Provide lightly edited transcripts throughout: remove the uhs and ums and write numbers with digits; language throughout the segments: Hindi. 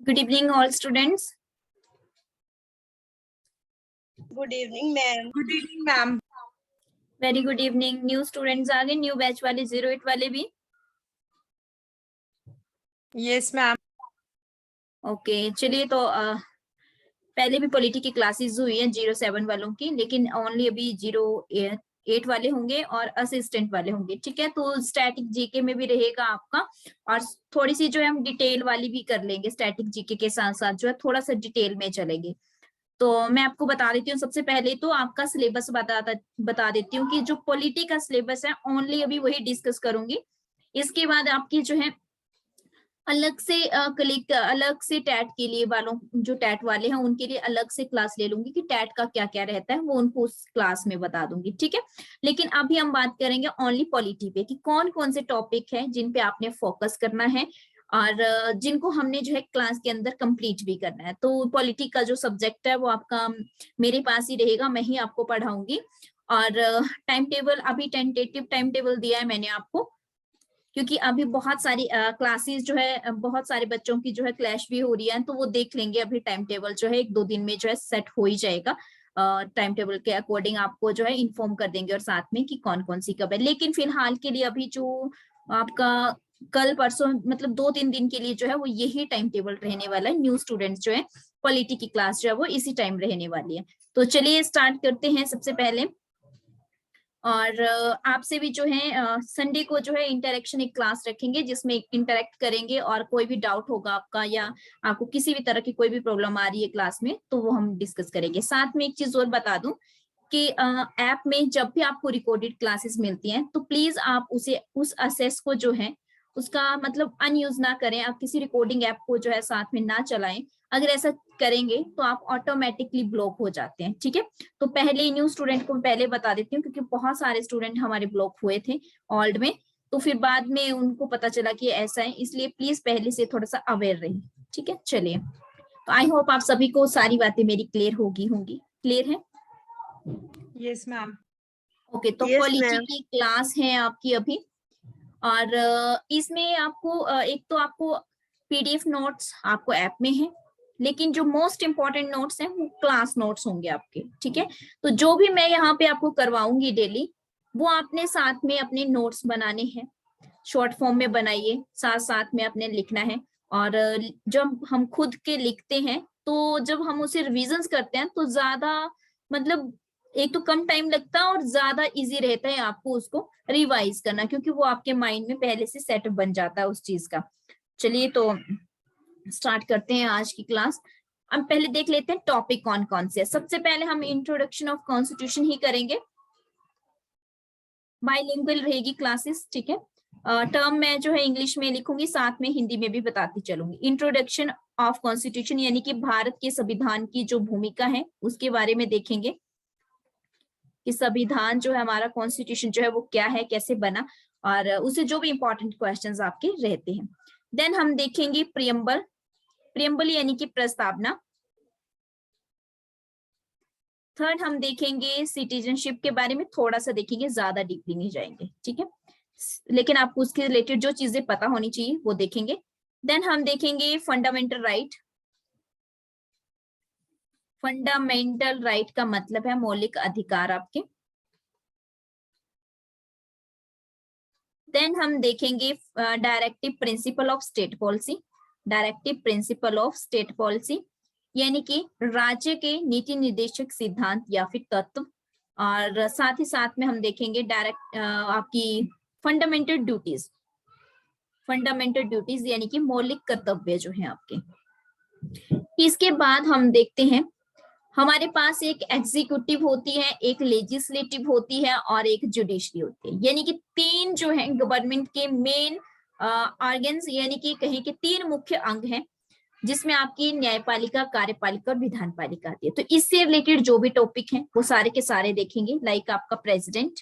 Good evening, all students. Good evening, ma'am. Good evening, ma'am. Very good evening. New students आ गए, new batch वाले 08 वाले भी. Yes, ma'am. Okay, चलिए तो पहले भी पॉलिटी की क्लासेस हुई है 07 वालों की, लेकिन ओनली अभी 08 वाले होंगे और असिस्टेंट वाले होंगे. ठीक है, तो स्टैटिक जीके में भी रहेगा आपका, और थोड़ी सी जो है हम डिटेल वाली भी कर लेंगे. स्टैटिक जीके के साथ साथ जो है थोड़ा सा डिटेल में चलेंगे. तो मैं आपको बता देती हूँ, सबसे पहले तो आपका सिलेबस बता देती हूँ कि जो पॉलिटी का सिलेबस है ओनली अभी वही डिस्कस करूंगी. इसके बाद आपकी जो है अलग से टैट के लिए वालों, जो टैट वाले हैं उनके लिए अलग से क्लास ले लूंगी कि टैट का क्या क्या रहता है, वो उनको उस क्लास में बता दूंगी. ठीक है, लेकिन अभी हम बात करेंगे ओनली पॉलिटी पे कि कौन कौन से टॉपिक है जिन पे आपने फोकस करना है और जिनको हमने जो है क्लास के अंदर कंप्लीट भी करना है. तो पॉलिटी का जो सब्जेक्ट है वो आपका मेरे पास ही रहेगा, मैं ही आपको पढ़ाऊंगी. और टाइम टेबल अभी टेंटेटिव टाइम टेबल दिया है मैंने आपको, क्योंकि अभी बहुत सारी क्लासेस जो है बहुत सारे बच्चों की जो है क्लैश भी हो रही है, तो वो देख लेंगे. अभी टाइम टेबल जो है 1-2 दिन में जो है सेट हो ही जाएगा. टाइम टेबल के अकॉर्डिंग आपको जो है इन्फॉर्म कर देंगे और साथ में कि कौन कौन सी कब है. लेकिन फिलहाल के लिए अभी जो आपका कल परसों मतलब 2-3 दिन के लिए जो है वो यही टाइम टेबल रहने वाला है. न्यू स्टूडेंट्स जो है पॉलिटी की क्लास जो है वो इसी टाइम रहने वाली है. तो चलिए स्टार्ट करते हैं सबसे पहले. और आपसे भी जो है संडे को जो है इंटरेक्शन एक क्लास रखेंगे जिसमें इंटरेक्ट करेंगे, और कोई भी डाउट होगा आपका या आपको किसी भी तरह की कोई भी प्रॉब्लम आ रही है क्लास में तो वो हम डिस्कस करेंगे. साथ में एक चीज और बता दूं कि ऐप में जब भी आपको रिकॉर्डेड क्लासेस मिलती हैं तो प्लीज आप उस असेस को जो है उसका मतलब अनयूज ना करें. आप किसी रिकॉर्डिंग ऐप को जो है साथ में ना चलाएं. अगर ऐसा करेंगे तो आप ऑटोमेटिकली ब्लॉक हो जाते हैं. ठीक है, तो पहले न्यू स्टूडेंट को पहले बता देती हूँ, क्योंकि बहुत सारे स्टूडेंट हमारे ब्लॉक हुए थे ओल्ड में, तो फिर बाद में उनको पता चला कि ऐसा है, इसलिए प्लीज पहले से थोड़ा सा अवेयर रहिए. ठीक है, चलिए. तो आई होप आप सभी को सारी बातें मेरी क्लियर होंगी. क्लियर है? Yes, ma'am. ओके, तो Yes, पॉलिटी ma'am. की क्लास है आपकी अभी. और इसमें आपको एक तो आपको पीडीएफ नोट्स आपको ऐप में है, लेकिन जो मोस्ट इंपॉर्टेंट नोट्स हैं वो क्लास नोट्स होंगे आपके. ठीक है, तो जो भी मैं यहाँ पे आपको करवाऊंगी डेली वो आपने साथ में अपने नोट्स बनाने हैं. शॉर्ट फॉर्म में बनाइए, साथ साथ में अपने लिखना है. और जब हम खुद के लिखते हैं तो जब हम उसे रिविजन्स करते हैं तो ज्यादा मतलब एक तो कम टाइम लगता है और ज्यादा इजी रहता है आपको उसको रिवाइज करना, क्योंकि वो आपके माइंड में पहले से सेटअप बन जाता है उस चीज का. चलिए तो स्टार्ट करते हैं आज की क्लास. हम पहले देख लेते हैं टॉपिक कौन कौन से है. सबसे पहले हम इंट्रोडक्शन ऑफ कॉन्स्टिट्यूशन ही करेंगे. बाइलिंगुअल रहेगी क्लासेस. ठीक है, टर्म मैं जो है इंग्लिश में लिखूंगी, साथ में हिंदी में भी बताती चलूंगी. इंट्रोडक्शन ऑफ कॉन्स्टिट्यूशन यानी कि भारत के संविधान की जो भूमिका है उसके बारे में देखेंगे कि संविधान जो है हमारा कॉन्स्टिट्यूशन जो है वो क्या है, कैसे बना, और उसे जो भी इंपॉर्टेंट क्वेश्चंस आपके रहते हैं. देन हम देखेंगे प्रियम्बल. प्रियम्बल यानी कि प्रस्तावना. थर्ड हम देखेंगे सिटीजनशिप के बारे में, थोड़ा सा देखेंगे, ज्यादा डीपली नहीं जाएंगे. ठीक है, लेकिन आपको उसके रिलेटेड जो चीजें पता होनी चाहिए वो देखेंगे. देन हम देखेंगे फंडामेंटल राइट. फंडामेंटल राइट का मतलब है मौलिक अधिकार आपके. देन हम देखेंगे directive principle of state policy. Directive principle of state policy यानी कि राज्य के नीति निर्देशक सिद्धांत या फिर तत्व. और साथ ही साथ में हम देखेंगे डायरेक्ट आपकी फंडामेंटल ड्यूटीज. फंडामेंटल ड्यूटीज यानी कि मौलिक कर्तव्य जो है आपके. इसके बाद हम देखते हैं हमारे पास एक एग्जीक्यूटिव होती है, एक लेजिस्लेटिव होती है और एक जुडिशरी होती है. यानी कि तीन जो है गवर्नमेंट के मेन ऑर्गन्स, यानी कि कहें कि तीन मुख्य अंग हैं जिसमें आपकी न्यायपालिका, कार्यपालिका और विधान पालिका आती है. तो इससे रिलेटेड जो भी टॉपिक हैं वो सारे के सारे देखेंगे. लाइक आपका president,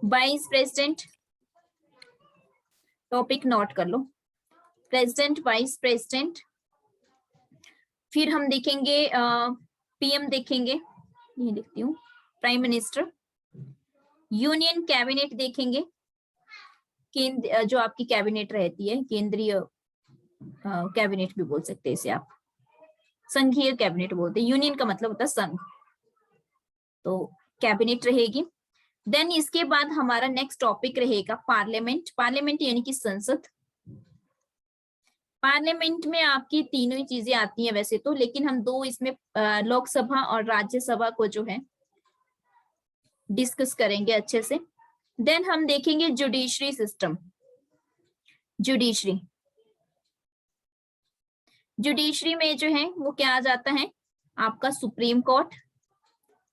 vice president, topic note कर लो. President, vice president. फिर हम देखेंगे पीएम देखेंगे, ये लिखती हूँ, प्राइम मिनिस्टर. यूनियन कैबिनेट देखेंगे. केंद्र जो आपकी कैबिनेट रहती है, केंद्रीय कैबिनेट भी बोल सकते हैं इसे आप, संघीय कैबिनेट बोलते हैं, यूनियन का मतलब होता है संघ, तो कैबिनेट रहेगी। देन इसके बाद हमारा नेक्स्ट टॉपिक रहेगा पार्लियामेंट। पार्लियामेंट यानी कि संसद। पार्लियामेंट में आपकी तीनों ही चीजें आती हैं वैसे तो, लेकिन हम दो इसमें लोकसभा और राज्यसभा को जो है डिस्कस करेंगे अच्छे से। देन हम देखेंगे जुडिशरी सिस्टम। जुडिशरी, जुडिशरी में जो है वो क्या आ जाता है आपका supreme court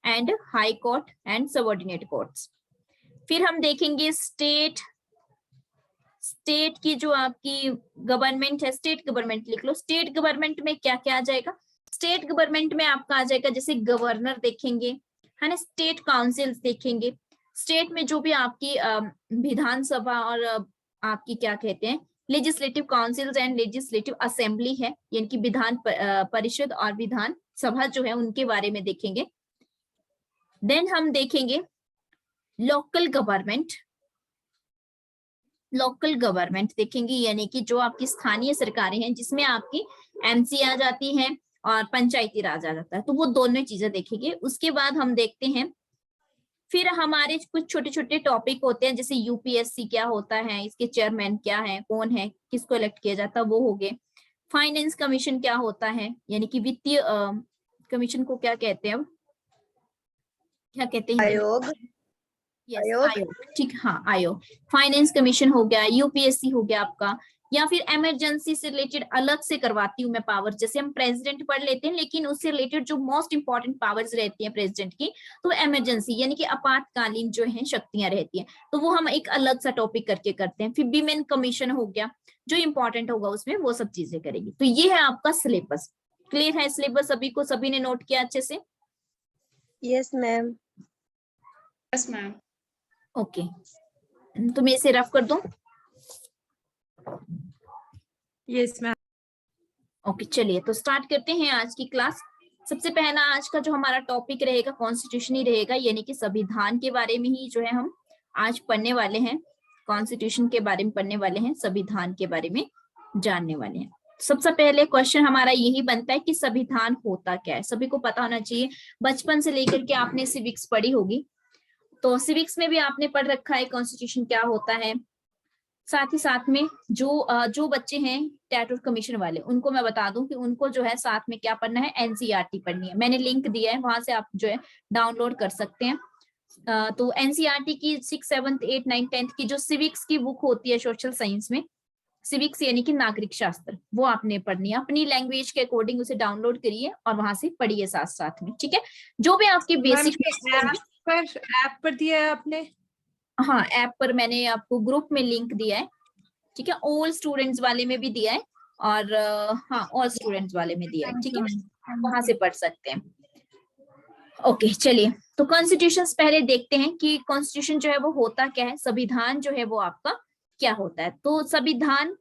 and high court and subordinate courts. फिर हम देखेंगे स्टेट की जो आपकी गवर्नमेंट है, स्टेट गवर्नमेंट लिख लो। स्टेट गवर्नमेंट में क्या क्या आ जाएगा? स्टेट गवर्नमेंट में आपका आ जाएगा जैसे गवर्नर देखेंगे, है ना, स्टेट काउंसिल्स देखेंगे। स्टेट में जो भी आपकी विधानसभा और आपकी क्या कहते हैं legislative councils and legislative assembly है, यानी कि विधान परिषद और विधान सभा जो है उनके बारे में देखेंगे। देन हम देखेंगे लोकल गवर्नमेंट। लोकल गवर्नमेंट देखेंगे यानी कि जो आपकी स्थानीय सरकारें हैं जिसमें आपकी एमसी आ जाती है और पंचायती राज आ जाता है, तो वो दोनों चीजें देखेंगे। उसके बाद हम देखते हैं फिर हमारे कुछ छोटे छोटे टॉपिक होते हैं जैसे यूपीएससी क्या होता है, इसके चेयरमैन क्या है, कौन है, किसको इलेक्ट किया जाता है, वो हो गए। फाइनेंस कमीशन क्या होता है, यानी कि वित्तीय कमीशन को क्या कहते हैं, अब क्या कहते हैं? आयोग। यस आयोग। आयोग, ठीक, हाँ आयोग। फाइनेंस कमीशन हो गया, यूपीएससी हो गया आपका। या फिर इमरजेंसी से रिलेटेड अलग से करवाती हूँ मैं पावर, जैसे हम प्रेसिडेंट पढ़ लेते हैं लेकिन उससे रिलेटेड जो मोस्ट इंपॉर्टेंट पावर्स रहती हैं प्रेसिडेंट की, तो इमरजेंसी यानी कि आपातकालीन जो है शक्तियां रहती हैं, तो वो हम एक अलग सा टॉपिक करके करते हैं। फिर विमेन कमीशन हो गया, जो इंपॉर्टेंट होगा उसमें वो सब चीजें करेगी। तो ये है आपका सिलेबस। क्लियर है सिलेबस सभी को? सभी ने नोट किया अच्छे से? Yes ma'am. Yes ma'am. Okay, तो मैं इसे रफ कर दूं? Yes ma'am. ओके चलिए तो स्टार्ट करते हैं आज की क्लास। सबसे पहला आज का जो हमारा टॉपिक रहेगा कॉन्स्टिट्यूशन ही रहेगा, यानी कि संविधान के बारे में ही जो है हम आज पढ़ने वाले हैं। कॉन्स्टिट्यूशन के बारे में पढ़ने वाले हैं, संविधान के बारे में जानने वाले हैं। सबसे पहले क्वेश्चन हमारा यही बनता है कि संविधान होता क्या है। सभी को पता होना चाहिए, बचपन से लेकर के आपने सिविक्स पढ़ी होगी, तो सिविक्स में भी आपने पढ़ रखा है कॉन्स्टिट्यूशन क्या होता है। साथ ही साथ में जो बच्चे हैं टैट और कमीशन वाले, उनको मैं बता दूं कि उनको जो है साथ में क्या पढ़ना है, एनसीईआरटी पढ़नी है। मैंने लिंक दिया है, वहां से आप जो है डाउनलोड कर सकते हैं। तो एनसीईआरटी की 6, 7, 8, 9, 10 की जो सिविक्स की बुक होती है सोशल साइंस में, सिविक्स यानी कि नागरिक शास्त्र, वो आपने पढ़नी है। अपनी लैंग्वेज के अकॉर्डिंग उसे डाउनलोड करिए और वहां से पढ़िए साथ साथ में, ठीक है। जो भी आपकी बेसिक ऐप पर दिया है आपने? हाँ, ऐप पर मैंने आपको ग्रुप में लिंक दिया है, ठीक है। ऑल स्टूडेंट्स वाले में भी दिया है और हाँ ऑल स्टूडेंट्स वाले में दिया है, ठीक है, वहां से पढ़ सकते हैं। ओके चलिए, तो कॉन्स्टिट्यूशन पहले देखते हैं कि कॉन्स्टिट्यूशन जो है वो होता क्या है, संविधान जो है वो आपका क्या होता है। तो संविधान,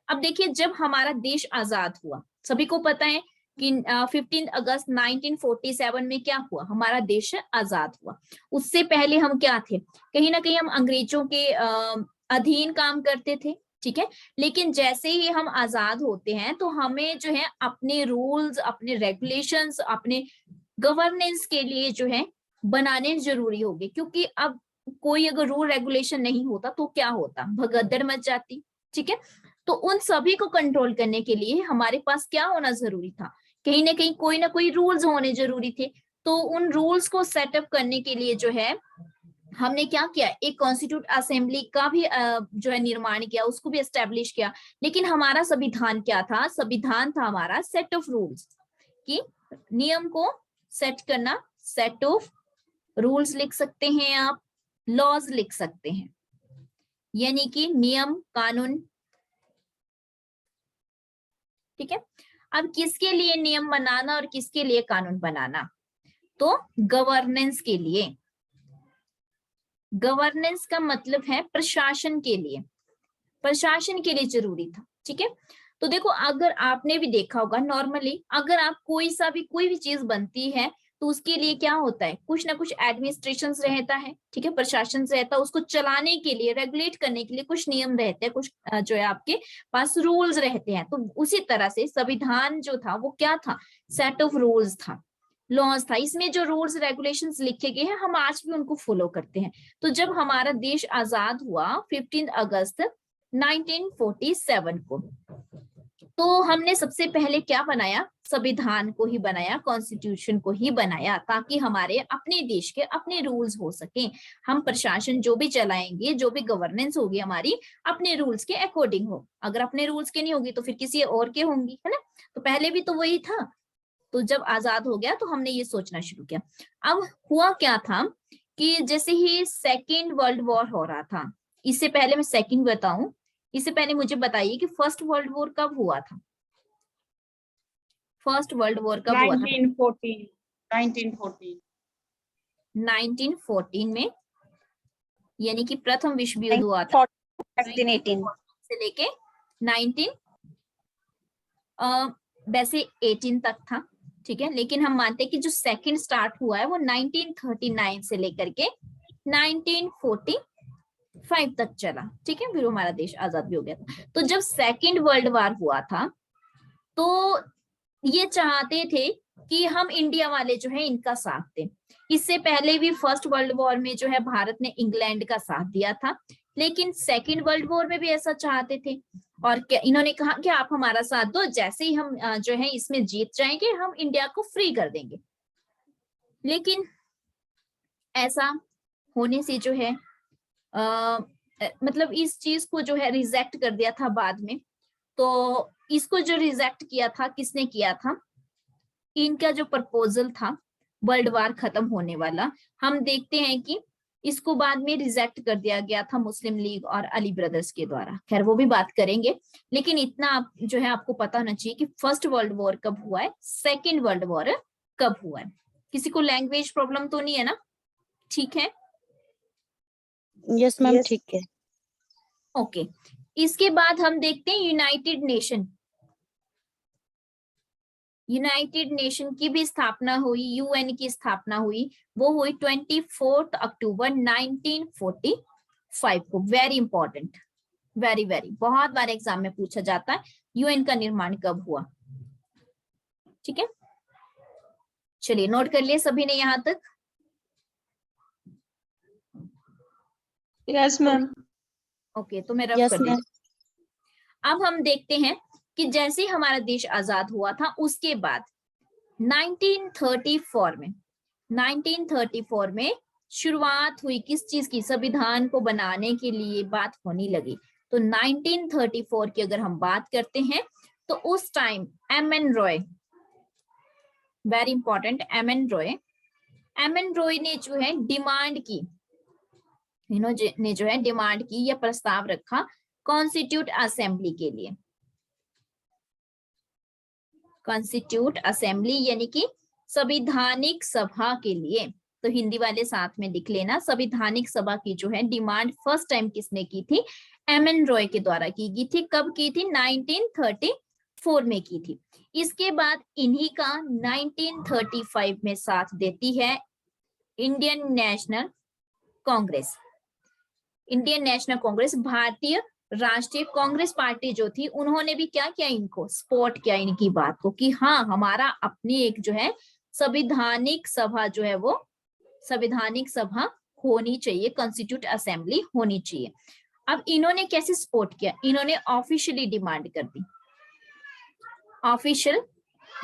अब देखिए जब हमारा देश आजाद हुआ, सभी को पता है कि 15 अगस्त 1947 में क्या हुआ, हमारा देश आजाद हुआ। उससे पहले हम क्या थे, कहीं ना कहीं हम अंग्रेजों के अधीन काम करते थे, ठीक है। लेकिन जैसे ही हम आजाद होते हैं तो हमें जो है अपने रूल्स, अपने रेगुलेशंस, अपने गवर्नेंस के लिए जो है बनाने जरूरी हो गए, क्योंकि अब कोई अगर रूल रेगुलेशन नहीं होता तो क्या होता, भगदड़ मच जाती, ठीक है। तो उन सभी को कंट्रोल करने के लिए हमारे पास क्या होना जरूरी था, कहीं ना कहीं कोई ना कोई रूल्स होने जरूरी थे। तो उन रूल्स को सेटअप करने के लिए जो है हमने क्या किया, एक कॉन्स्टिट्यूट असेंबली का भी जो है निर्माण किया, उसको भी एस्टेब्लिश किया। लेकिन हमारा संविधान क्या था, संविधान था हमारा सेट ऑफ रूल्स, कि नियम को सेट करना, सेट ऑफ रूल्स लिख सकते हैं आप, लॉज लिख सकते हैं, यानी कि नियम कानून, ठीक है। अब किसके लिए नियम बनाना और किसके लिए कानून बनाना, तो गवर्नेंस के लिए। गवर्नेंस का मतलब है प्रशासन के लिए, प्रशासन के लिए जरूरी था, ठीक है। तो देखो अगर आपने भी देखा होगा नॉर्मली, अगर आप कोई भी चीज बनती है तो उसके लिए क्या होता है, कुछ ना कुछ एडमिनिस्ट्रेशन रहता है, ठीक है, प्रशासन रहता है, उसको चलाने के लिए, रेगुलेट करने के लिए कुछ नियम रहते हैं, कुछ जो है आपके पास रूल्स रहते हैं। तो उसी तरह से संविधान जो था वो क्या था, सेट ऑफ रूल्स था, लॉज था। इसमें जो रूल्स रेगुलेशंस लिखे गए हैं हम आज भी उनको फॉलो करते हैं। तो जब हमारा देश आजाद हुआ 15 अगस्त 1947 को, तो हमने सबसे पहले क्या बनाया, संविधान को ही बनाया, कॉन्स्टिट्यूशन को ही बनाया, ताकि हमारे अपने देश के अपने रूल्स हो सके। हम प्रशासन जो भी चलाएंगे, जो भी गवर्नेंस होगी हमारी, अपने रूल्स के अकॉर्डिंग हो। अगर अपने रूल्स के नहीं होगी तो फिर किसी और के होंगी, है ना। तो पहले भी तो वही था। तो जब आजाद हो गया तो हमने ये सोचना शुरू किया। अब हुआ क्या था कि जैसे ही सेकेंड वर्ल्ड वॉर हो रहा था, इससे पहले मैं सेकेंड बताऊं, इससे पहले मुझे बताइए कि फर्स्ट वर्ल्ड वॉर कब हुआ था। फर्स्ट वर्ल्ड वॉर कब हुआ था? 1914 में, यानी कि प्रथम विश्व युद्ध हुआ था 1918 से लेके 19 वैसे 18 तक था, ठीक है। लेकिन हम मानते हैं कि जो सेकंड स्टार्ट हुआ है वो 1939 से लेकर के 1945 तक चला, ठीक है। फिर हमारा देश आजाद भी हो गया था। तो जब सेकंड वर्ल्ड वॉर हुआ था तो ये चाहते थे कि हम इंडिया वाले जो है इनका साथ दें। इससे पहले भी फर्स्ट वर्ल्ड वॉर में जो है भारत ने इंग्लैंड का साथ दिया था, लेकिन सेकंड वर्ल्ड वॉर में भी ऐसा चाहते थे। और इन्होंने कहा कि आप हमारा साथ दो, जैसे ही हम जो है इसमें जीत जाएंगे हम इंडिया को फ्री कर देंगे। लेकिन ऐसा होने से जो है मतलब इस चीज को जो है रिजेक्ट कर दिया था बाद में। तो इसको जो रिजेक्ट किया था, किसने किया था, इनका जो प्रपोजल था वर्ल्ड वार खत्म होने वाला, हम देखते हैं कि इसको बाद में रिजेक्ट कर दिया गया था मुस्लिम लीग और अली ब्रदर्स के द्वारा। खैर वो भी बात करेंगे, लेकिन इतना आप जो है आपको पता होना चाहिए कि फर्स्ट वर्ल्ड वॉर कब हुआ है, सेकेंड वर्ल्ड वॉर कब हुआ है। किसी को लैंग्वेज प्रॉब्लम तो नहीं है ना? ठीक है, यस मैम, ठीक है। ओके। इसके बाद हम देखते हैं यूनाइटेड नेशन। यूनाइटेड नेशन की भी स्थापना हुई, यूएन की स्थापना हुई, वो हुई 24 अक्टूबर 1945 को। वेरी इंपॉर्टेंट, वेरी वेरी, बहुत बार एग्जाम में पूछा जाता है यूएन का निर्माण कब हुआ, ठीक है। चलिए नोट कर लिए सभी ने यहां तक? Yes ma'am. ओके, तो मैं रफ यस कर मैम। देती हूं। अब हम देखते हैं कि जैसे ही हमारा देश आजाद हुआ था उसके बाद 1934 में शुरुआत हुई किस चीज की, संविधान को बनाने के लिए बात होने लगी। तो 1934 की अगर हम बात करते हैं तो उस time M.N.. Roy, very important, M.N.. Roy ने जो है डिमांड की, इन्होंने जो है डिमांड की या प्रस्ताव रखा कॉन्स्टिट्यूट असेंबली के लिए। कॉन्स्टिट्यूट असेंबली यानी कि संवैधानिक सभा के लिए। तो हिंदी वाले साथ में लिख लेना, संवैधानिक सभा की जो है डिमांड फर्स्ट टाइम किसने की थी, एम.एन. रॉय के द्वारा की गई थी। कब की थी? 1934 में की थी। इसके बाद इन्हीं का 1935 में साथ देती है Indian national Congress. Indian national Congress, भारतीय राष्ट्रीय कांग्रेस पार्टी जो थी, उन्होंने भी क्या किया, इनको सपोर्ट किया इनकी बात को कि हाँ हमारा अपनी एक जो है संवैधानिक सभा जो है वो संवैधानिक सभा होनी चाहिए, कॉन्स्टिट्यूट असेंबली होनी चाहिए। अब इन्होंने कैसे सपोर्ट किया, इन्होंने ऑफिशियली डिमांड कर दी, ऑफिशियल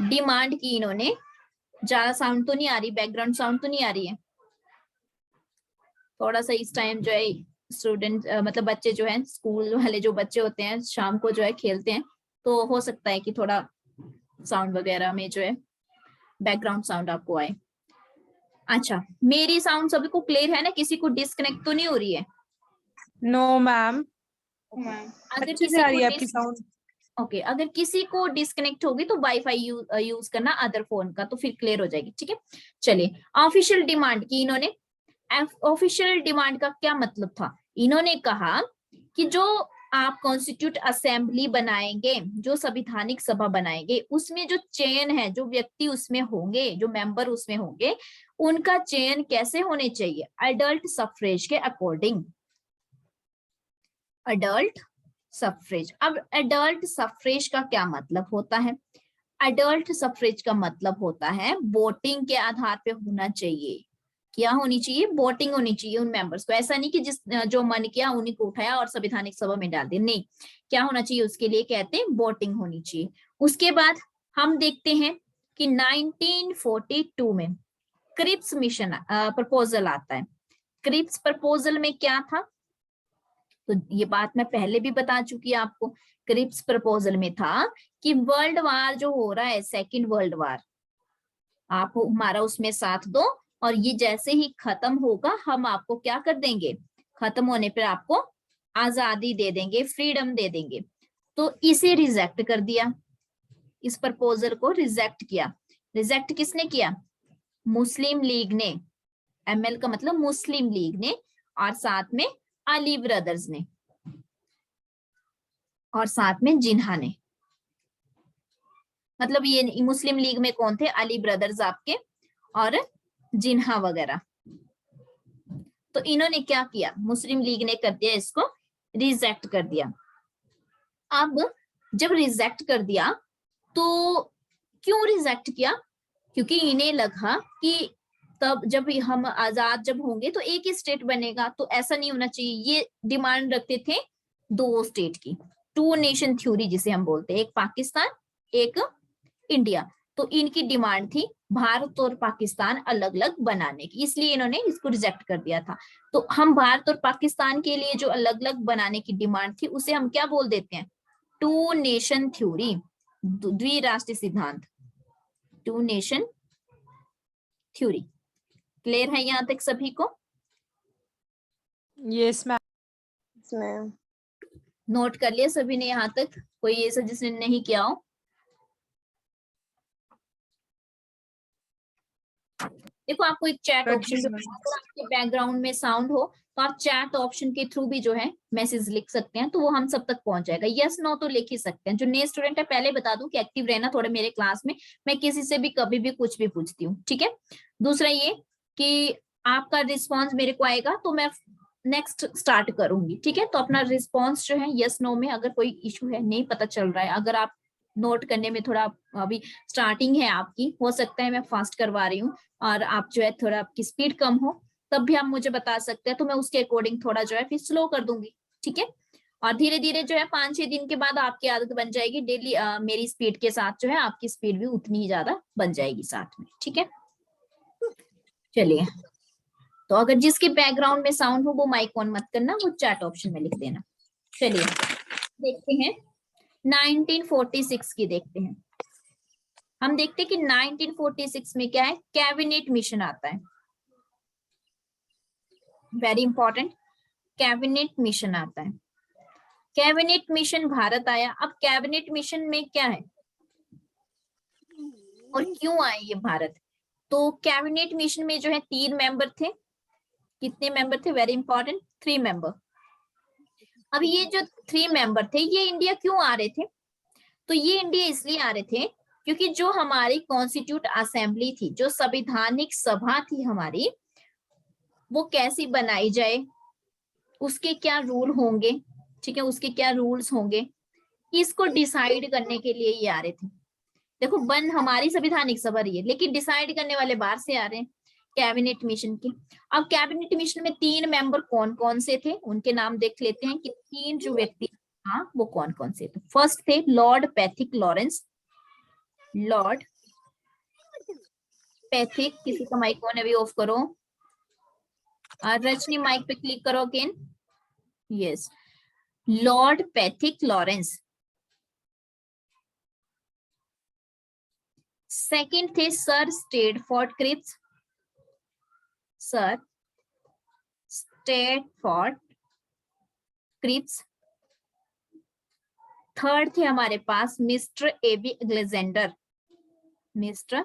डिमांड की इन्होंने। ज्यादा साउंड तो नहीं आ रही, बैकग्राउंड साउंड तो नहीं आ रही है? थोड़ा सा इस टाइम जो है स्टूडेंट मतलब बच्चे जो हैं, स्कूल वाले जो बच्चे होते हैं शाम को जो है खेलते हैं, तो हो सकता है कि थोड़ा साउंड वगैरह में जो है बैकग्राउंड साउंड आपको आए। अच्छा, मेरी साउंड सभी को क्लियर है ना? किसी को डिस्कनेक्ट तो नहीं हो रही है? नो मैम, अगर अच्छे किसी से आ रही को है आपकी साउंड। ओके, अगर किसी को डिस्कनेक्ट होगी तो वाईफाई यूज करना अदर फोन का, तो फिर क्लियर हो जाएगी, ठीक है। चलिए, ऑफिशियल डिमांड की इन्होंने। ऑफिशियल डिमांड का क्या मतलब था? इन्होंने कहा कि जो आप कॉन्स्टिट्यूट असेंबली बनाएंगे, जो संवैधानिक सभा बनाएंगे, उसमें जो चयन है, जो व्यक्ति उसमें होंगे, जो मेंबर उसमें होंगे, उनका चयन कैसे होने चाहिए? अडल्ट सफरेज के अकॉर्डिंग। Adult suffrage. अब अडल्ट सफरेज का क्या मतलब होता है? अडल्ट सफरेज का मतलब होता है वोटिंग के आधार पे होना चाहिए। क्या होनी चाहिए? वोटिंग होनी चाहिए उन मेंबर्स को। ऐसा नहीं कि जिस जो मन किया उन्हीं को उठाया और संवैधानिक सभा में डाल दिया, नहीं। क्या होना चाहिए उसके लिए? कहते हैं वोटिंग होनी चाहिए। उसके बाद हम देखते हैं कि 1942 में क्रिप्स मिशन प्रपोजल आता है। क्रिप्स प्रपोजल में क्या था? तो ये बात मैं पहले भी बता चुकी आपको। क्रिप्स प्रपोजल में था कि वर्ल्ड वार जो हो रहा है, सेकेंड वर्ल्ड वार, आप हमारा उसमें साथ दो और ये जैसे ही खत्म होगा हम आपको क्या कर देंगे? खत्म होने पर आपको आजादी दे देंगे, फ्रीडम दे देंगे। तो इसे रिजेक्ट कर दिया, इस प्रपोजल को रिजेक्ट किया। रिजेक्ट किसने किया? मुस्लिम लीग ने। एमएल का मतलब मुस्लिम लीग ने, और साथ में अली ब्रदर्स ने, और साथ में जिन्हा ने। मतलब ये मुस्लिम लीग में कौन थे? अली ब्रदर्स आपके और जिन्हा वगैरह। तो इन्होंने क्या किया? मुस्लिम लीग ने कर दिया, इसको रिजेक्ट कर दिया। अब जब रिजेक्ट कर दिया तो क्यों रिजेक्ट किया? क्योंकि इन्हें लगा कि तब जब हम आजाद जब होंगे तो एक ही स्टेट बनेगा, तो ऐसा नहीं होना चाहिए। ये डिमांड रखते थे दो स्टेट की, टू नेशन थ्योरी जिसे हम बोलते हैं, एक पाकिस्तान एक इंडिया। तो इनकी डिमांड थी भारत और पाकिस्तान अलग अलग बनाने की, इसलिए इन्होंने इसको रिजेक्ट कर दिया था। तो हम भारत और पाकिस्तान के लिए जो अलग अलग बनाने की डिमांड थी उसे हम क्या बोल देते हैं? टू नेशन थ्योरी, द्विराष्ट्रीय सिद्धांत, टू नेशन थ्योरी। क्लियर है यहाँ तक सभी को? Yes, ma'am. मैम नोट कर लिया सभी ने यहाँ तक? कोई ऐसा जिसने नहीं किया हो? देखो आपको एक चैट ऑप्शन, अगर आपके बैकग्राउंड में साउंड हो तो आप चैट ऑप्शन के थ्रू भी जो है मैसेज लिख सकते हैं, तो वो हम सब तक पहुंच जाएगा। यस नो तो लिख ही सकते हैं। जो नए स्टूडेंट है पहले बता दूं कि एक्टिव रहना थोड़े मेरे क्लास में, मैं किसी से भी कभी भी कुछ भी पूछती हूँ, ठीक है। दूसरा ये कि आपका रिस्पॉन्स मेरे को आएगा तो मैं नेक्स्ट स्टार्ट करूंगी, ठीक है। तो अपना रिस्पॉन्स जो है यस नो में, अगर कोई इशू है, नहीं पता चल रहा है, अगर आप नोट करने में थोड़ा अभी स्टार्टिंग है आपकी, हो सकता है मैं फास्ट करवा रही हूँ और आप जो है थोड़ा आपकी स्पीड कम हो, तब भी आप मुझे बता सकते हैं, तो मैं उसके अकॉर्डिंग थोड़ा जो है फिर स्लो कर दूंगी, ठीक है। और धीरे धीरे जो है 5-6 दिन के बाद आपकी आदत बन जाएगी, डेली मेरी स्पीड के साथ जो है आपकी स्पीड भी उतनी ही ज्यादा बन जाएगी साथ में, ठीक है। चलिए, तो अगर जिसके बैकग्राउंड में साउंड हो वो माइक ऑन मत करना, वो चैट ऑप्शन में लिख देना। चलिए देखते हैं 1946 की देखते हैं। हम देखते हैं कि 1946 में क्या है? कैबिनेट मिशन आता है, वेरी इंपॉर्टेंट। कैबिनेट मिशन आता है। कैबिनेट मिशन भारत आया। अब कैबिनेट मिशन में क्या है और क्यों आए ये भारत? तो कैबिनेट मिशन में जो है 3 मेंबर थे। कितने मेंबर थे? Very important, 3 member. अब ये जो 3 मेंबर थे ये इंडिया क्यों आ रहे थे? तो ये इंडिया इसलिए आ रहे थे क्योंकि जो हमारी कॉन्स्टिट्यूट असेंबली थी, जो संवैधानिक सभा थी हमारी, वो कैसी बनाई जाए, उसके क्या रूल होंगे, ठीक है, उसके क्या रूल्स होंगे, इसको डिसाइड करने के लिए ये आ रहे थे। देखो बन हमारी संवैधानिक सभा रही है, लेकिन डिसाइड करने वाले बाहर से आ रहे हैं, कैबिनेट मिशन के। अब कैबिनेट मिशन में 3 मेंबर कौन कौन से थे, उनके नाम देख लेते हैं कि 3 जो व्यक्ति हाँ वो कौन कौन से थे। फर्स्ट थे Lord Pethick Lawrence. Lord Pethick, किसी का माइक ऑन अभी ऑफ करो। रजनी माइक पे क्लिक करो again. Yes, Lord Pethick Lawrence. Second थे sir Stafford Cripps. Sir Stafford Cripps. Third थे हमारे पास मिस्टर एवी अलेक्जेंडर। मिस्टर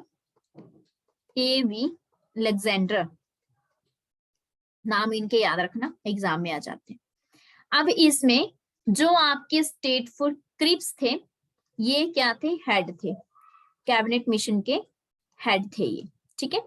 एवी अलेक्जेंडर, नाम इनके याद रखना, एग्जाम में आ जाते हैं। अब इसमें जो आपके स्टेट फूड क्रिप्स थे, ये क्या थे? हेड थे, कैबिनेट मिशन के हेड थे ये, ठीक है।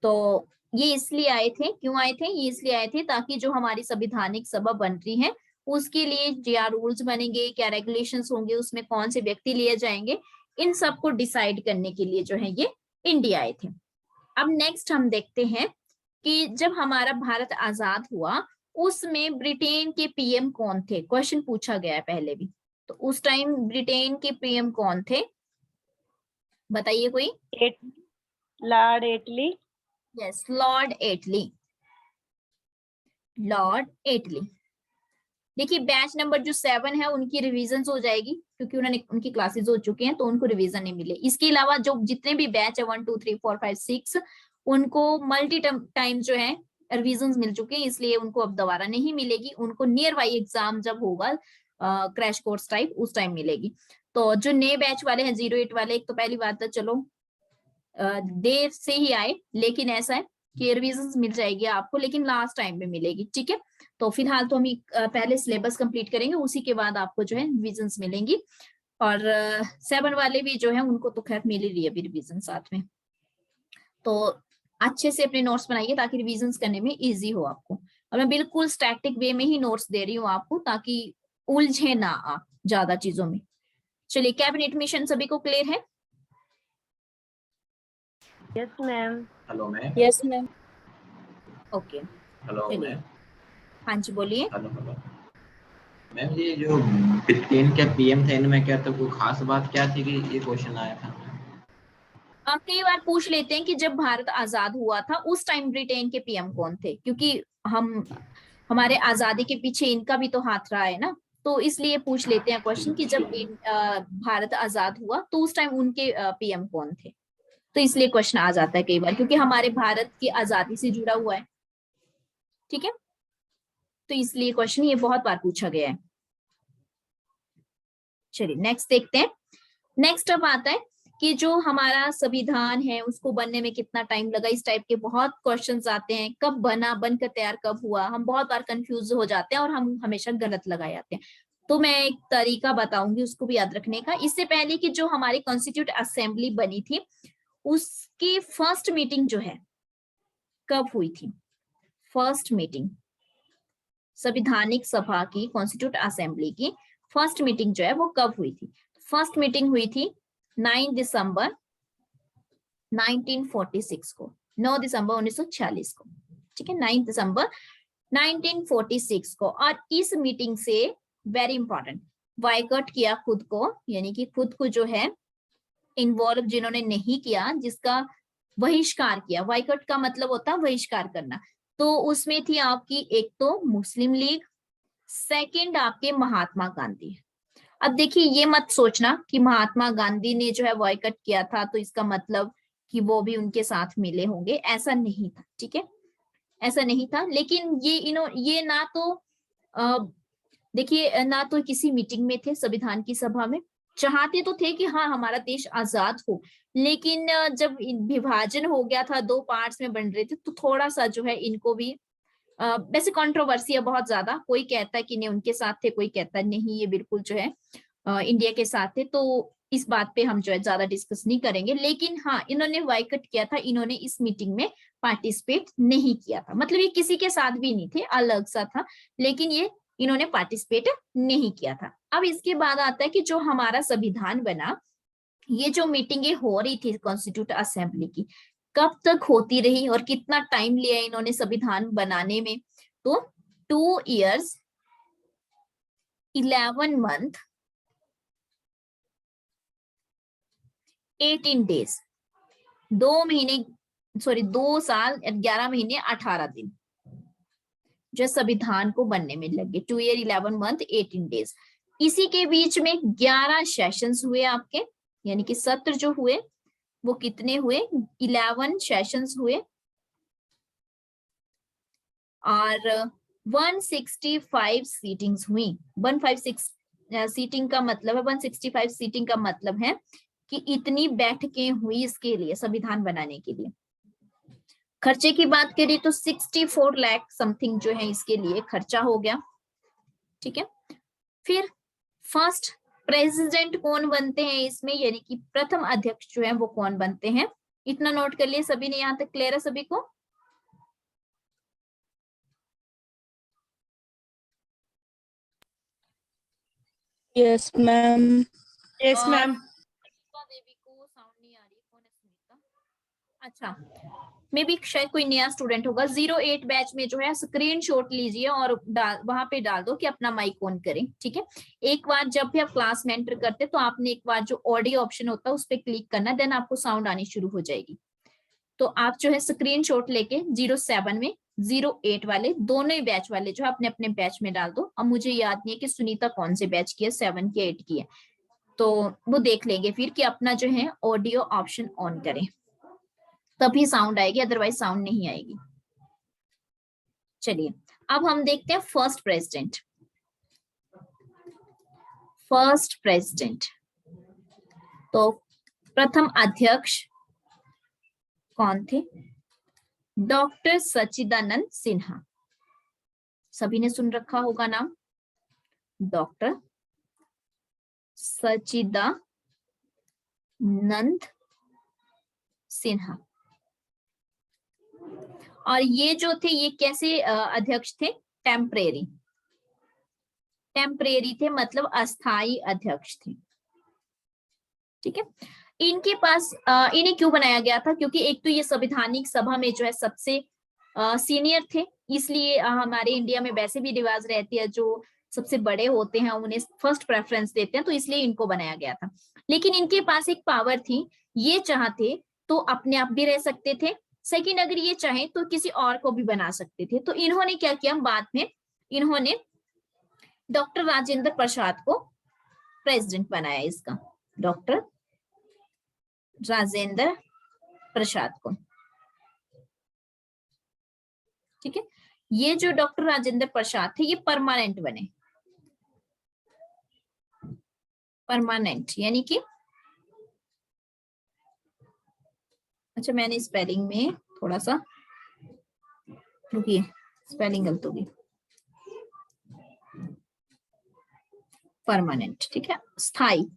तो ये इसलिए आए थे, क्यों आए थे? ये इसलिए आए थे ताकि जो हमारी संवैधानिक सभा बन रही है उसके लिए क्या रूल्स बनेंगे, क्या रेगुलेशंस होंगे, उसमें कौन से व्यक्ति लिए जाएंगे, इन सब को डिसाइड करने के लिए जो है ये इंडिया आए थे। अब नेक्स्ट हम देखते हैं कि जब हमारा भारत आजाद हुआ उसमें ब्रिटेन के पीएम कौन थे? क्वेश्चन पूछा गया है पहले भी। तो उस टाइम ब्रिटेन के पीएम कौन थे? बताइए कोई। लॉर्ड एटली। यस, लॉर्ड एटली। लॉर्ड एटली। देखिए बैच नंबर जो 7 है उनकी रिवीजन हो जाएगी, क्योंकि उनकी क्लासेस हो चुकी हैं तो उनको रिवीजन नहीं मिले। इसके अलावा जो जितने भी बैच है 1 2 3 4 5 6 उनको मल्टी टाइम जो है रिवीजन मिल चुके हैं, इसलिए उनको अब दोबारा नहीं मिलेगी। उनको नियर बाई एग्जाम जब होगा क्रैश कोर्स टाइप, उस टाइम मिलेगी। तो जो नए बैच वाले हैं 08 वाले, एक तो पहली बात है चलो देर से ही आए, लेकिन ऐसा है कि रिवीजन मिल जाएगी आपको, लेकिन लास्ट टाइम में मिलेगी, ठीक है। तो फिलहाल तो हम पहले सिलेबस कंप्लीट करेंगे, उसी के बाद आपको जो है रिवीजन मिलेंगी। और 7 वाले भी जो है उनको तो खैर मिल ही रही है अभी रिवीजन साथ में। तो अच्छे से अपने नोट्स बनाइए ताकि रिवीजन करने में इजी हो आपको। और मैं बिल्कुल स्टैटिक वे में ही नोट्स दे रही हूँ आपको, ताकि उलझे ना आप ज्यादा चीजों में। चलिए, कैबिनेट मिशन सभी को क्लियर है? Yes ma'am. Hello ma'am. Yes ma'am. Okay, hello चलिए। मैम। हाँ जी, बोलिए। हेलो हेलो मैम, ये जो ब्रिटेन के पीएम थे इनमें क्या तो कोई खास बात क्या थी कि ये क्वेश्चन आया था? कई बार पूछ लेते हैं कि जब भारत आजाद हुआ था उस टाइम ब्रिटेन के पीएम कौन थे, क्योंकि हमारे आजादी के पीछे इनका भी तो हाथ रहा है ना, तो इसलिए पूछ लेते हैं क्वेश्चन कि जब भारत आजाद हुआ तो उस टाइम उनके पीएम कौन थे। तो इसलिए क्वेश्चन आ जाता है कई बार, क्योंकि हमारे भारत की आजादी से जुड़ा हुआ है, ठीक है। तो इसलिए क्वेश्चन ये बहुत बार पूछा गया है। चलिए नेक्स्ट देखते हैं। नेक्स्ट अब आता है कि जो हमारा संविधान है उसको बनने में कितना टाइम लगा। इस टाइप के बहुत क्वेश्चंस आते हैं, कब बना, बनकर तैयार कब हुआ। हम बहुत बार कंफ्यूज हो जाते हैं और हम हमेशा गलत लगाए जाते हैं। तो मैं एक तरीका बताऊंगी उसको भी याद रखने का। इससे पहले कि जो हमारी कॉन्स्टिट्यूट असेंबली बनी थी उसकी फर्स्ट मीटिंग जो है कब हुई थी? फर्स्ट मीटिंग संविधानिक सभा की, कॉन्स्टिट्यूट असेंबली की फर्स्ट मीटिंग जो है वो कब हुई थी? फर्स्ट मीटिंग हुई थी 9 दिसंबर 1946 को, 9 दिसंबर 1946 को, ठीक है, 9 दिसंबर 1946 को। और इस मीटिंग से वेरी इंपॉर्टेंट बायकॉट किया खुद को, यानी कि खुद को जो है इन्वॉल्व जिन्होंने नहीं किया, जिसका बहिष्कार किया। बायकॉट का मतलब होता है बहिष्कार करना। तो उसमें थी आपकी एक तो मुस्लिम लीग, सेकंड आपके महात्मा गांधी। अब देखिए ये मत सोचना कि महात्मा गांधी ने जो है बॉयकॉट किया था तो इसका मतलब कि वो भी उनके साथ मिले होंगे, ऐसा नहीं था, ठीक है, ऐसा नहीं था। लेकिन ये ना तो देखिए ना तो किसी मीटिंग में थे संविधान की सभा में, चाहते तो थे कि हाँ हमारा देश आजाद हो, लेकिन जब विभाजन हो गया था, 2 पार्ट्स में बन रहे थे, तो थोड़ा सा जो है इनको भी वैसे कंट्रोवर्सी है बहुत ज्यादा। कोई कहता है कि नहीं उनके साथ थे, कोई कहता है नहीं ये बिल्कुल जो है इंडिया के साथ थे। तो इस बात पे हम जो है ज्यादा डिस्कस नहीं करेंगे। लेकिन हाँ, इन्होंने बायकॉट किया था, इन्होंने इस मीटिंग में पार्टिसिपेट नहीं किया था। मतलब ये किसी के साथ भी नहीं थे, अलग सा था, लेकिन ये इन्होंने पार्टिसिपेट नहीं किया था। अब इसके बाद आता है कि जो हमारा संविधान बना, ये जो मीटिंगें हो रही थी कॉन्स्टिट्यूट असेंबली की, कब तक होती रही और कितना टाइम लिया इन्होंने संविधान बनाने में? तो 2 years 11 month 18 days, 2 साल 11 महीने 18 दिन जो संविधान को बनने में लगे। 2 year 11 month 18 days। इसी के बीच में 11 सेशंस हुए आपके, यानी कि सत्र जो हुए वो कितने हुए? 11 सेशंस हुए। और 165 सीटिंग्स हुई। 156 सीटिंग का मतलब है, 165 सीटिंग का मतलब है कि इतनी बैठकें हुई इसके लिए, संविधान बनाने के लिए। खर्चे की बात करें तो 64 लाख समथिंग जो है इसके लिए खर्चा हो गया, ठीक है। फिर फर्स्ट प्रेसिडेंट कौन बनते हैं इसमें, यानी कि प्रथम अध्यक्ष जो है वो कौन बनते हैं। इतना नोट कर लिए सभी ने, यहाँ तक क्लियर है सभी को? Yes ma'am. Yes ma'am. Sunita Devi को साउंड नहीं आ रही, कौन है सुनीता? अच्छा, मे भी शायद कोई नया स्टूडेंट होगा। 08 बैच में जो है स्क्रीनशॉट लीजिए और वहां पे डाल दो कि अपना माइक ऑन करें, ठीक है। एक बार जब भी आप क्लास में एंटर करते तो आपने एक बार जो ऑडियो ऑप्शन होता है उस पर क्लिक करना, देन आपको साउंड आनी शुरू हो जाएगी। तो आप जो है स्क्रीनशॉट लेके 07 में 08 वाले दोनों ही बैच वाले जो है अपने अपने बैच में डाल दो। अब मुझे याद नहीं है कि सुनीता कौन से बैच की है, 7 की 8 की है, तो वो देख लेंगे फिर कि अपना जो है ऑडियो ऑप्शन ऑन करें, तभी साउंड आएगी, अदरवाइज साउंड नहीं आएगी। चलिए अब हम देखते हैं फर्स्ट प्रेसिडेंट। फर्स्ट प्रेसिडेंट तो प्रथम अध्यक्ष कौन थे? डॉक्टर सच्चिदानंद सिन्हा। सभी ने सुन रखा होगा नाम, डॉक्टर सच्चिदानंद सिन्हा। और ये जो थे ये कैसे अध्यक्ष थे? टेम्परेरी। टेम्परेरी थे, मतलब अस्थाई अध्यक्ष थे, ठीक है। इनके पास इन्हें क्यों बनाया गया था? क्योंकि एक तो ये संवैधानिक सभा में जो है सबसे सीनियर थे, इसलिए हमारे इंडिया में वैसे भी रिवाज रहती है जो सबसे बड़े होते हैं उन्हें फर्स्ट प्रेफरेंस देते हैं, तो इसलिए इनको बनाया गया था। लेकिन इनके पास एक पावर थी, ये चाहते तो अपने आप भी रह सकते थे, सेकंड अगर ये चाहे तो किसी और को भी बना सकते थे। तो इन्होंने क्या किया, बाद में इन्होंने डॉक्टर राजेंद्र प्रसाद को प्रेसिडेंट बनाया इसका, डॉक्टर राजेंद्र प्रसाद को, ठीक है। ये जो डॉक्टर राजेंद्र प्रसाद थे ये परमानेंट बने, परमानेंट यानी कि, अच्छा मैंने स्पेलिंग में थोड़ा सा रुकिए, स्पेलिंग गलत होगी, परमानेंट, ठीक है, स्थायी,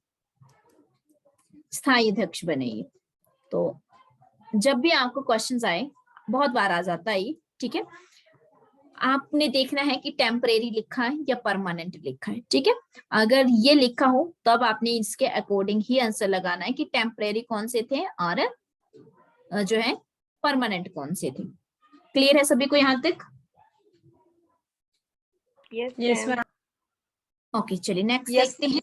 स्थायी अध्यक्ष बने ये। तो जब भी आपको क्वेश्चंस आए, बहुत बार आ जाता है ये, ठीक है, आपने देखना है कि टेम्परेरी लिखा है या परमानेंट लिखा है, ठीक है। अगर ये लिखा हो तब आपने इसके अकॉर्डिंग ही आंसर लगाना है कि टेम्परेरी कौन से थे और जो है परमानेंट कौन से थे। क्लियर है सभी को यहाँ तक? Yes ma'am. ओके चलिए नेक्स्ट देखते हैं।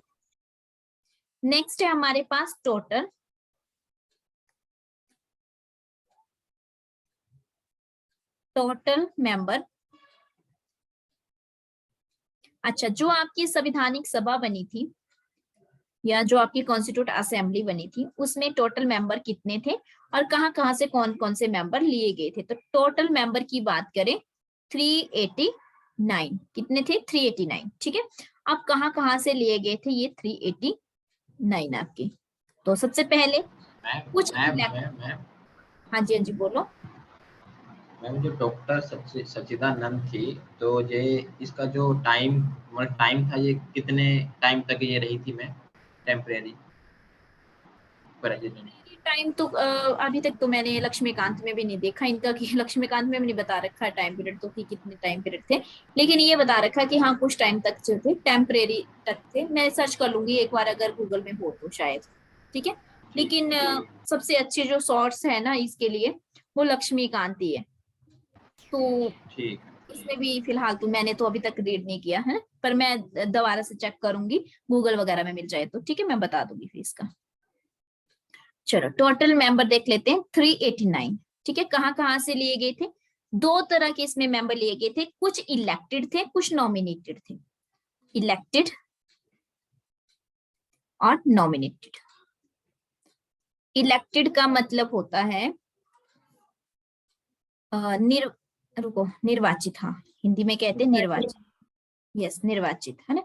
नेक्स्ट है हमारे पास टोटल मेंबर। अच्छा, जो आपकी संवैधानिक सभा बनी थी या जो आपकी कॉन्स्टिट्यूट असेंबली बनी थी उसमें टोटल मेंबर कितने थे और कहां से कौन कौन से मेंबर लिए गए थे? तो टोटल मेंबर की बात करें 389, कितने थे? 389, ठीक है। अब कहां से लिए गए थे ये 389 आपके? तो सबसे पहले कुछ हाँ जी हाँ जी बोलो मैम। जो डॉक्टर सच्चिदानंद थी, तो ये इसका जो टाइम था, ये कितने टाइम तक ये रही थी मैम टेम्परेरी प्रेसिडेंट? टाइम तो अभी तक तो मैंने लक्ष्मीकांत में भी नहीं देखा इनका कि लक्ष्मीकांत में भी नहीं बता रखा टाइम पीरियड तो कि कितने टाइम पीरियड थे, लेकिन ये बता रखा कि हाँ कुछ टाइम तक जो थे टेम्परेरी तक थे। मैं सर्च कर लूंगी एक बार अगर गूगल में हो तो शायद, ठीक है। लेकिन सबसे अच्छे जो सोर्स है ना इसके लिए वो लक्ष्मीकांत ही है, तो ठीक, इसमें भी फिलहाल तो मैंने तो अभी तक रीड नहीं किया है, पर मैं दोबारा से चेक करूंगी गूगल वगैरह में मिल जाए तो, ठीक है, मैं बता दूंगी फिर इसका। चलो टोटल मेंबर देख लेते हैं 389, ठीक है। कहां से लिए गए थे? दो तरह के इसमें मेंबर लिए गए थे, कुछ इलेक्टेड थे कुछ नॉमिनेटेड थे, इलेक्टेड और नॉमिनेटेड। इलेक्टेड का मतलब होता है निर्वाचित, हाँ हिंदी में कहते हैं निर्वाचित, यस निर्वाचित है ना।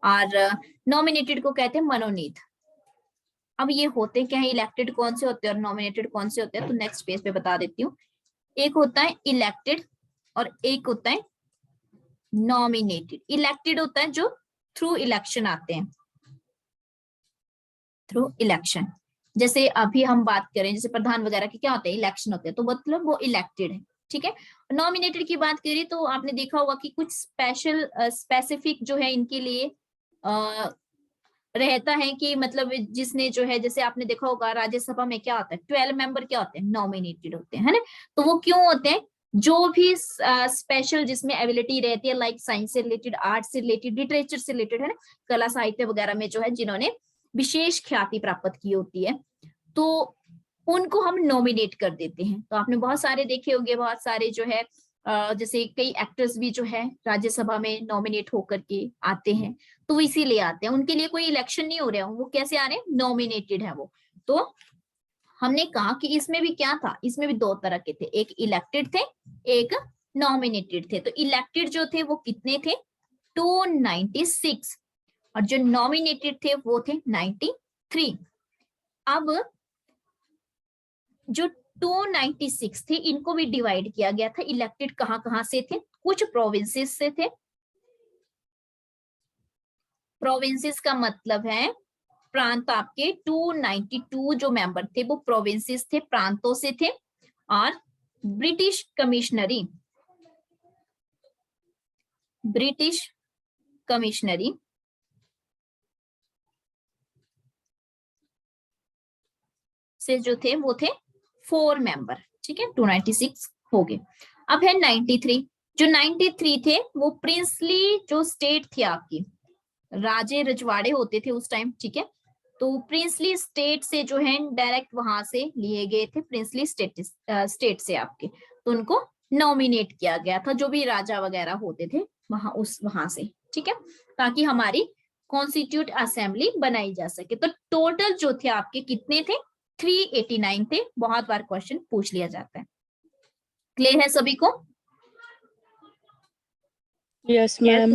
और नॉमिनेटेड को कहते हैं मनोनीत। अब ये होते क्या है, इलेक्टेड कौन से होते हैं और नॉमिनेटेड कौन से होते हैं? तो नेक्स्ट पेज पे बता देती हूँ। एक होता है इलेक्टेड और एक होता है नॉमिनेटेड। इलेक्टेड होता है जो थ्रू इलेक्शन आते हैं, थ्रू इलेक्शन। जैसे अभी हम बात करें जैसे प्रधान वगैरह के क्या होते हैं, इलेक्शन होते हैं, तो मतलब वो इलेक्टेड है, ठीक है। नॉमिनेटेड की बात करें तो आपने देखा होगा कि कुछ स्पेसिफिक जो है इनके लिए रहता है कि मतलब जिसने जो है, जैसे आपने देखा होगा राज्यसभा में क्या होता है, 12 मेंबर क्या होते हैं, नॉमिनेटेड होते हैं, है ना। तो वो क्यों होते हैं, जो भी स्पेशल जिसमें एबिलिटी रहती है, लाइक साइंस से रिलेटेड, आर्ट से रिलेटेड, लिटरेचर से रिलेटेड, है ना, कला साहित्य वगैरह में जो है जिन्होंने विशेष ख्याति प्राप्त की होती है, तो उनको हम नॉमिनेट कर देते हैं। तो आपने बहुत सारे देखे होंगे, बहुत सारे जो है जैसे कई एक्टर्स भी जो है राज्यसभा में नॉमिनेट होकर के आते हैं, तो वो इसीलिए आते हैं, उनके लिए कोई इलेक्शन नहीं हो रहा है, वो कैसे आ रहे हैं, नॉमिनेटेड है वो। तो हमने कहा कि इसमें भी क्या था, इसमें भी दो तरह के थे, एक इलेक्टेड थे, एक नॉमिनेटेड थे। तो इलेक्टेड जो थे वो कितने थे, 296, और जो नॉमिनेटेड थे वो थे 93। अब जो 296 थे इनको भी डिवाइड किया गया था। इलेक्टेड कहां से थे, कुछ प्रोविंसेस से थे। प्रोविंसेस का मतलब है प्रांत, आपके 292 जो मेंबर थे वो प्रोविंसेस थे, प्रांतों से थे। और ब्रिटिश कमिश्नरी से जो थे वो थे 4 मेंबर, ठीक है, 296 हो गए। अब है 93, जो 93 थे वो प्रिंसली जो स्टेट थी आपकी, राजे रजवाड़े होते थे उस टाइम, ठीक है। तो प्रिंसली स्टेट से जो है डायरेक्ट वहां से लिए गए थे, प्रिंसली स्टेट से आपके, तो उनको नॉमिनेट किया गया था, जो भी राजा वगैरह होते थे वहां से, ठीक है, ताकि हमारी कॉन्स्टिट्यूट असेंबली बनाई जा सके। तो टोटल जो थे आपके कितने थे, 389 थे। बहुत बार क्वेश्चन पूछ लिया जाता है। क्लियर है सभी को? Yes ma'am.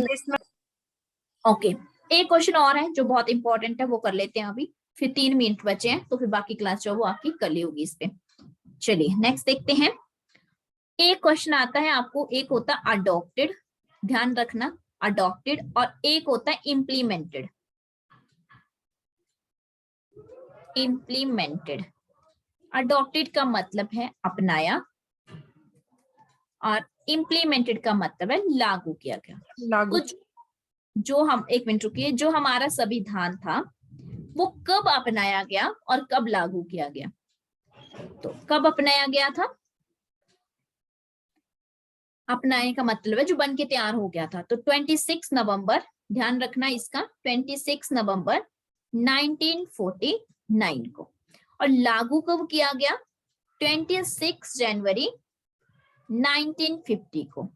ओके, एक क्वेश्चन और है जो बहुत इंपॉर्टेंट है, वो कर लेते हैं अभी, फिर 3 मिनट बचे हैं, तो फिर बाकी क्लास जो वो आपकी कल ही होगी इस पे। चलिए नेक्स्ट देखते हैं। एक क्वेश्चन आता है आपको, एक होता है अडॉप्टेड, ध्यान रखना, अडॉप्टेड, और एक होता है इम्प्लीमेंटेड। इम्प्लीमेंटेड, अडॉप्टेड का मतलब है अपनाया, और इम्प्लीमेंटेड का मतलब है लागू किया गया। लागू। तो जो हम, एक मिनट रुकिए, जो हमारा संविधान था वो कब अपनाया गया और कब लागू किया गया? तो कब अपनाया गया था, अपनाने का मतलब है जो बन के तैयार हो गया था, तो 26 नवंबर, ध्यान रखना इसका, 26 नवंबर 1949 को। और लागू कब किया गया, 26 जनवरी 1950 को,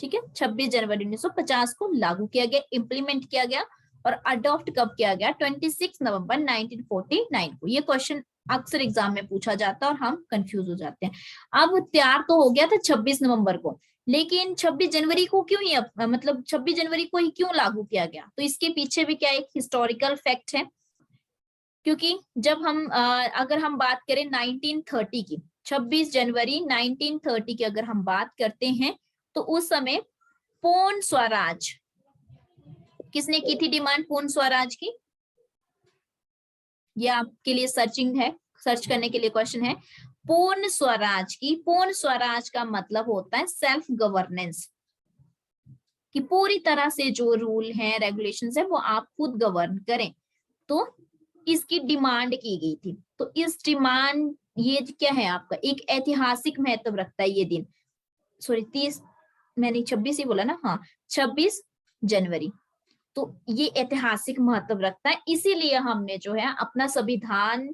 ठीक है, 26 जनवरी 1950 को लागू किया गया, इम्प्लीमेंट किया गया। और अडॉप्ट कब किया गया, 26 नवंबर 1949 को। ये क्वेश्चन अक्सर एग्जाम में पूछा जाता है और हम कंफ्यूज हो जाते हैं। अब तैयार तो हो गया था 26 नवंबर को, लेकिन 26 जनवरी को क्यों ही, मतलब 26 जनवरी को ही क्यों लागू किया गया? तो इसके पीछे भी क्या एक हिस्टोरिकल फैक्ट है, क्योंकि जब हम अगर हम बात करें 1930 की, 26 जनवरी 1930 की अगर हम बात करते हैं, तो उस समय पूर्ण स्वराज, किसने की थी डिमांड पूर्ण स्वराज की? ये आपके लिए सर्चिंग है, सर्च करने के लिए क्वेश्चन है। पूर्ण स्वराज की, पूर्ण स्वराज का मतलब होता है सेल्फ गवर्नेंस, कि पूरी तरह से जो रूल है, रेगुलेशंस है, वो आप खुद गवर्न करें। तो इसकी डिमांड की गई थी। तो इस डिमांड, ये क्या है आपका, एक ऐतिहासिक महत्व रखता है ये दिन। सॉरी 30, मैंने 26 ही बोला ना, हाँ 26 जनवरी। तो ये ऐतिहासिक महत्व रखता है, इसीलिए हमने जो है अपना संविधान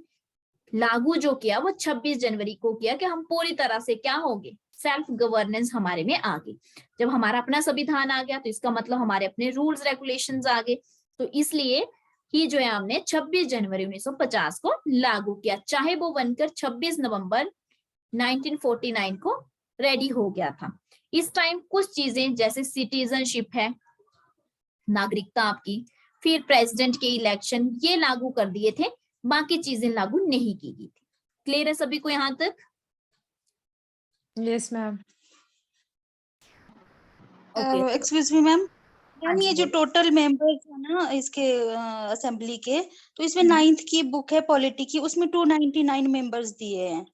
लागू जो किया वो 26 जनवरी को किया, कि हम पूरी तरह से क्या होंगे, सेल्फ गवर्नेंस हमारे में आ गई। जब हमारा अपना संविधान आ गया तो इसका मतलब हमारे अपने रूल्स रेगुलेशंस आ गए। तो इसलिए ही जो है हमने 26 जनवरी 1950 को लागू किया, चाहे वो बनकर 26 नवंबर 1949 को रेडी हो गया था। इस टाइम कुछ चीजें जैसे सिटीजनशिप है, नागरिकता आपकी, फिर प्रेसिडेंट के इलेक्शन, ये लागू कर दिए थे, बाकी चीजें लागू नहीं की गई थी। क्लियर है सभी को यहाँ तक? Yes ma'am. Okay, excuse me ma'am, ma'am ये जो टोटल मेंबर्स है ना इसके असेंबली के, तो इसमें 9th की बुक है पॉलिटी की, उसमें 299 मेंबर्स दिए हैं।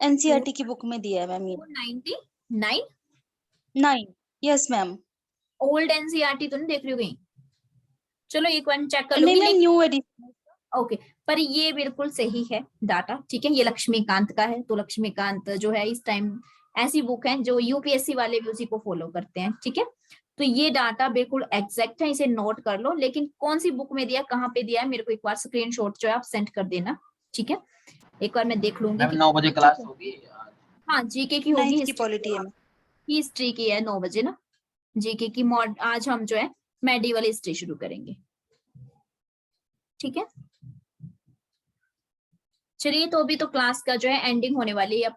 एनसीईआरटी की बुक में दिया है मैम ये 99 9। Yes ma'am. ओल्ड एनसीईआरटी तो नहीं देख रही हो कहीं? चलो एक बार चेक कर नहीं लूंगी। Ma'am, new addition. ओके, पर ये बिल्कुल सही है डाटा, ठीक है। ये लक्ष्मीकांत का है, तो लक्ष्मीकांत जो है इस टाइम ऐसी बुक है जो यूपीएससी वाले भी उसी को फॉलो करते हैं, ठीक है। तो ये डाटा बिल्कुल एग्जैक्ट है, इसे नोट कर लो। लेकिन कौन सी बुक में दिया, कहाँ पे दिया है, मेरे को एक बार स्क्रीनशॉट जो है आप सेंड कर देना, ठीक है। एक बार मैं देख लूंगी मैम कि 9 बजे क्लास होगी आज। हाँ जीके की होगी, 9th की पॉलिटी है। हिस्ट्री की है 9 बजे ना, जीके की मॉड। आज हम जो है मेडिवल हिस्ट्री शुरू करेंगे, ठीक है। चलिए, तो अभी तो क्लास का जो है एंडिंग होने वाली है।